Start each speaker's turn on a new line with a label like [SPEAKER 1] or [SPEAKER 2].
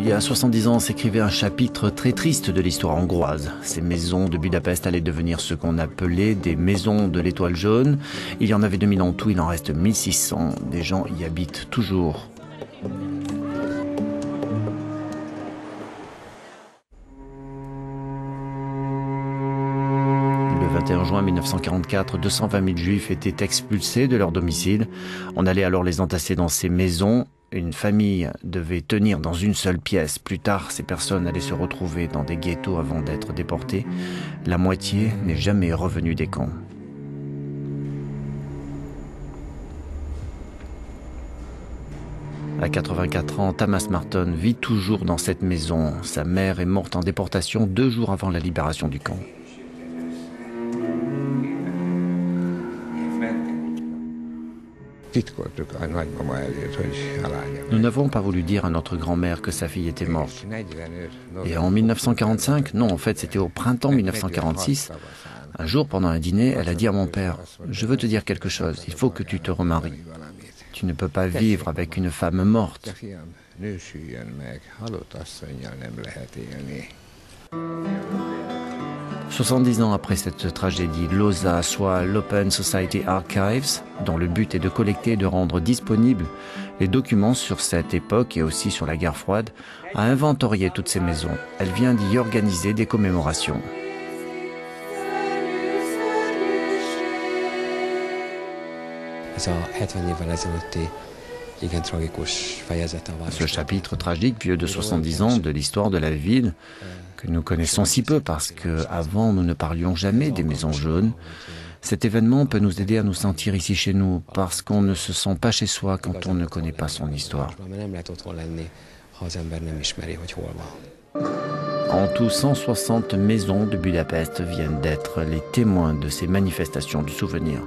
[SPEAKER 1] Il y a 70 ans s'écrivait un chapitre très triste de l'histoire hongroise. Ces maisons de Budapest allaient devenir ce qu'on appelait des maisons de l'étoile jaune. Il y en avait 2000 en tout, il en reste 1600. Des gens y habitent toujours. Le 21 juin 1944, 220 000 Juifs étaient expulsés de leur domicile. On allait alors les entasser dans ces maisons. Une famille devait tenir dans une seule pièce. Plus tard, ces personnes allaient se retrouver dans des ghettos avant d'être déportées. La moitié n'est jamais revenue des camps. À 84 ans, Tamas Marton vit toujours dans cette maison. Sa mère est morte en déportation 2 jours avant la libération du camp. Nous n'avons pas voulu dire à notre grand-mère que sa fille était morte. Et en 1945, non, en fait c'était au printemps 1946, un jour pendant un dîner, elle a dit à mon père « Je veux te dire quelque chose, il faut que tu te remaries. Tu ne peux pas vivre avec une femme morte. » 70 ans après cette tragédie, l'OSA, soit l'Open Society Archives, dont le but est de collecter et de rendre disponibles les documents sur cette époque et aussi sur la guerre froide, a inventorié toutes ces maisons. Elle vient d'y organiser des commémorations. Ce chapitre tragique, vieux de 70 ans, de l'histoire de la ville, que nous connaissons si peu parce qu'avant nous ne parlions jamais des maisons jaunes, cet événement peut nous aider à nous sentir ici chez nous parce qu'on ne se sent pas chez soi quand on ne connaît pas son histoire. En tout, 160 maisons de Budapest viennent d'être les témoins de ces manifestations du souvenir.